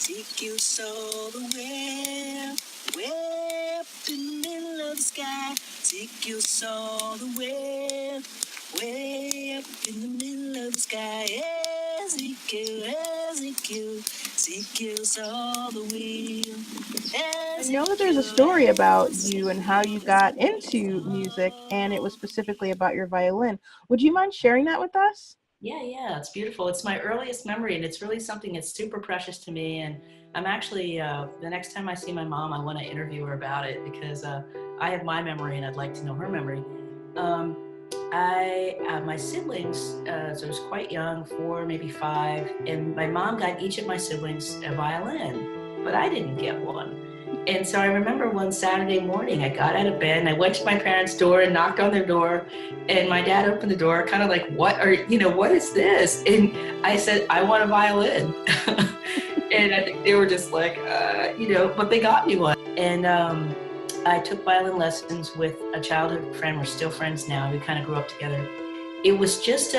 Take your soul away, way up in the middle of the sky. Take your soul away, way up in the middle of the sky. Ezekiel, Ezekiel, take your soul away. I know that there's a story about you and how you got into music, and it was specifically about your violin. Would you mind sharing that with us? Yeah, it's beautiful. It's my earliest memory, and it's really something that's super precious to me. And I'm actually, the next time I see my mom, I want to interview her about it because I have my memory and I'd like to know her memory. Um, my siblings, so I was quite young, 4, maybe 5, and my mom got each of my siblings a violin, but I didn't get one. And so I remember one Saturday morning, I got out of bed and I went to my parents' door and knocked on their door, and my dad opened the door, kind of like, what is this? And I said, I want a violin. And I think they were just like, but they got me one. And I took violin lessons with a childhood friend. We're still friends now. We kind of grew up together. It was just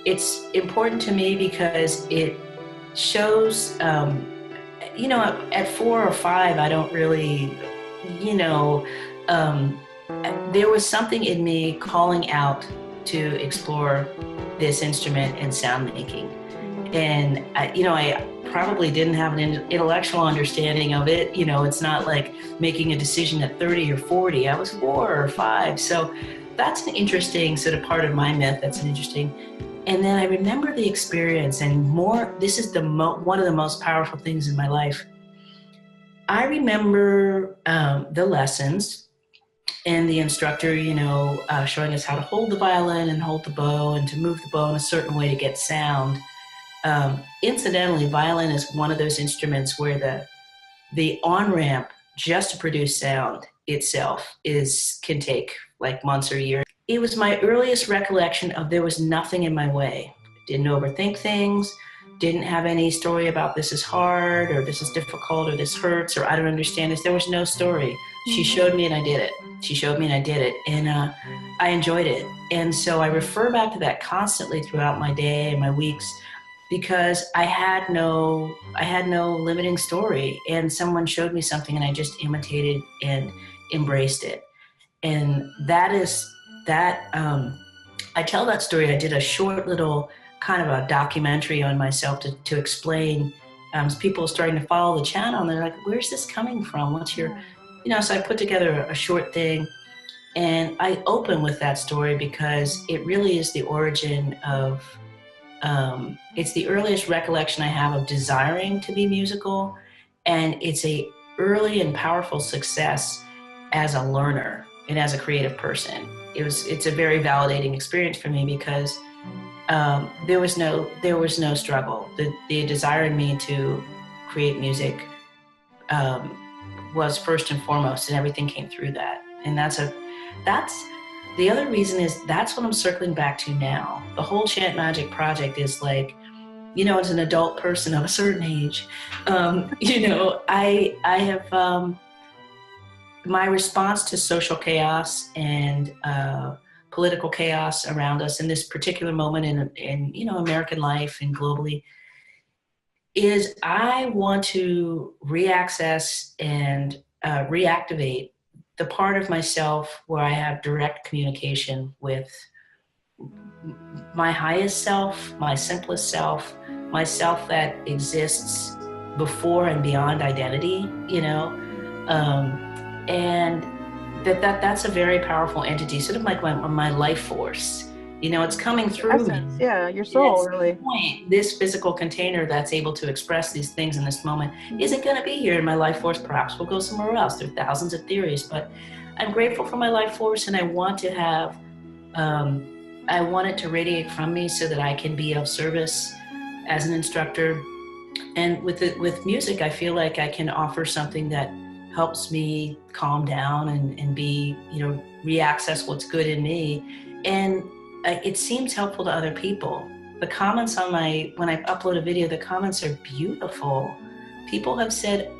it's important to me because it shows, at 4 or 5, I don't really, there was something in me calling out to explore this instrument and sound making. And, I probably didn't have an intellectual understanding of it. It's not like making a decision at 30 or 40. I was 4 or 5. So that's an interesting sort of part of my myth. That's an interesting. And then I remember the experience, and this is one of the most powerful things in my life. I remember the lessons and the instructor, showing us how to hold the violin and hold the bow and to move the bow in a certain way to get sound. Incidentally, violin is one of those instruments where the on-ramp just to produce sound itself can take like months or years. It was my earliest recollection of there was nothing in my way. Didn't overthink things, didn't have any story about this is hard or this is difficult or this hurts or I don't understand this. There was no story. She showed me and I did it. She showed me and I did it. And I enjoyed it. And so I refer back to that constantly throughout my day and my weeks, because I had no limiting story, and someone showed me something and I just imitated and embraced it. And I tell that story. I did a short little kind of a documentary on myself to explain. People starting to follow the channel and they're like, where's this coming from? What's your, so I put together a short thing, and I open with that story because it really is the origin of, it's the earliest recollection I have of desiring to be musical, and it's a early and powerful success as a learner and as a creative person. It's a very validating experience for me because there was no struggle. The desire in me to create music was first and foremost, and everything came through that. And that's the other reason is that's what I'm circling back to now. The whole Chantmagick project is like, as an adult person of a certain age, I have my response to social chaos and political chaos around us in this particular moment in American life and globally is I want to reaccess and reactivate the part of myself where I have direct communication with my highest self, my simplest self, myself that exists before and beyond identity, and that's a very powerful entity, sort of like my life force. It's coming through Essence, me. Yeah, your soul, really. Point, this physical container that's able to express these things in this moment isn't going to be here in my life force. Perhaps we'll go somewhere else. There are thousands of theories, but I'm grateful for my life force, and I want to have, I want it to radiate from me so that I can be of service as an instructor. And with music, I feel like I can offer something that helps me calm down and be, reaccess what's good in me. And it seems helpful to other people. The comments when I upload a video, the comments are beautiful. People have said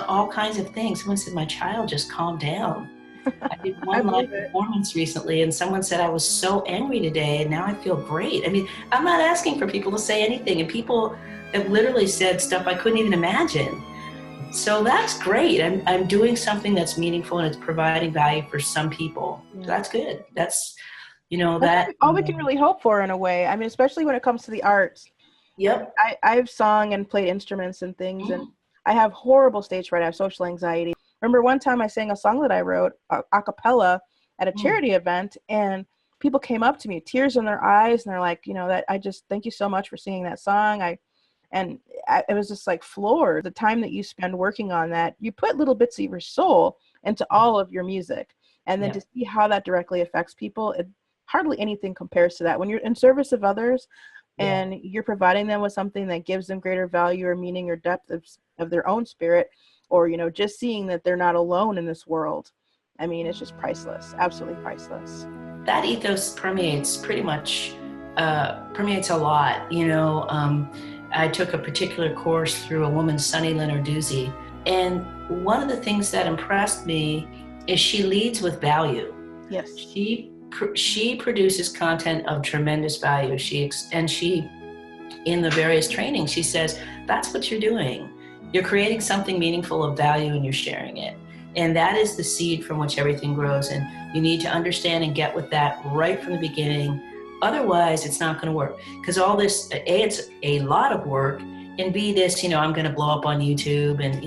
all kinds of things. Someone said, my child just calmed down. I did I one live believe it. performance recently, and someone said I was so angry today, and now I feel great. I mean, I'm not asking for people to say anything, and people have literally said stuff I couldn't even imagine. So that's great. I'm doing something that's meaningful, and it's providing value for some people. Yeah. So that's good. That's, That's all we can really hope for in a way. I mean, especially when it comes to the arts. Yep. I've sung and played instruments and things, and I have horrible stage fright. I have social anxiety. Remember one time I sang a song that I wrote a cappella at a charity event, and people came up to me, tears in their eyes, and they're like, that I just thank you so much for singing that song. It was just like floored. The time that you spend working on that, you put little bits of your soul into all of your music, and then to see how that directly affects people, hardly anything compares to that. When you're in service of others and you're providing them with something that gives them greater value or meaning or depth of their own spirit, or, just seeing that they're not alone in this world. I mean, it's just priceless, absolutely priceless. That ethos permeates a lot. I took a particular course through a woman, Sunny Lenarduzzi, and one of the things that impressed me is she leads with value. Yes. She produces content of tremendous value. She in the various trainings, she says, that's what you're doing. You're creating something meaningful of value and you're sharing it. And that is the seed from which everything grows. And you need to understand and get with that right from the beginning. Otherwise, it's not going to work. Because all this, A, it's a lot of work, and B, this, I'm going to blow up on YouTube, and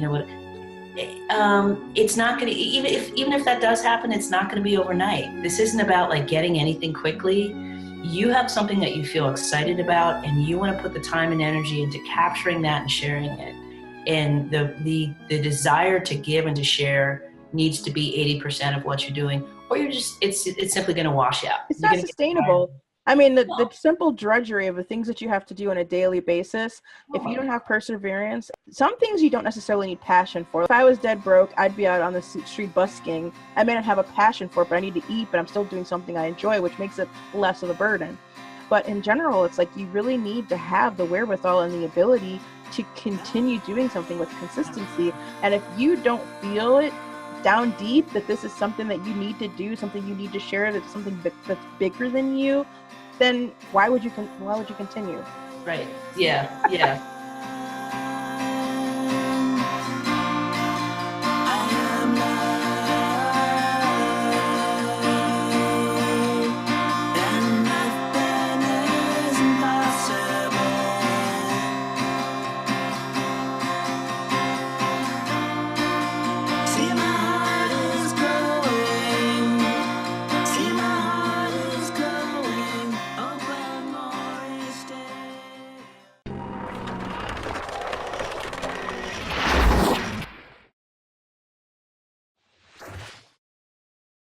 it's not going to, even if that does happen, it's not going to be overnight. This isn't about like getting anything quickly. You have something that you feel excited about, and you want to put the time and energy into capturing that and sharing it. And the desire to give and to share needs to be 80% of what you're doing, or it's simply going to wash out. It's not sustainable. I mean, the simple drudgery of the things that you have to do on a daily basis, if you don't have perseverance, some things you don't necessarily need passion for. If I was dead broke, I'd be out on the street busking. I may not have a passion for it, but I need to eat, but I'm still doing something I enjoy, which makes it less of a burden. But in general, it's like you really need to have the wherewithal and the ability to continue doing something with consistency. And if you don't feel it down deep that this is something that you need to do, something you need to share, that's something that's bigger than you, then why would you continue? Right. Yeah.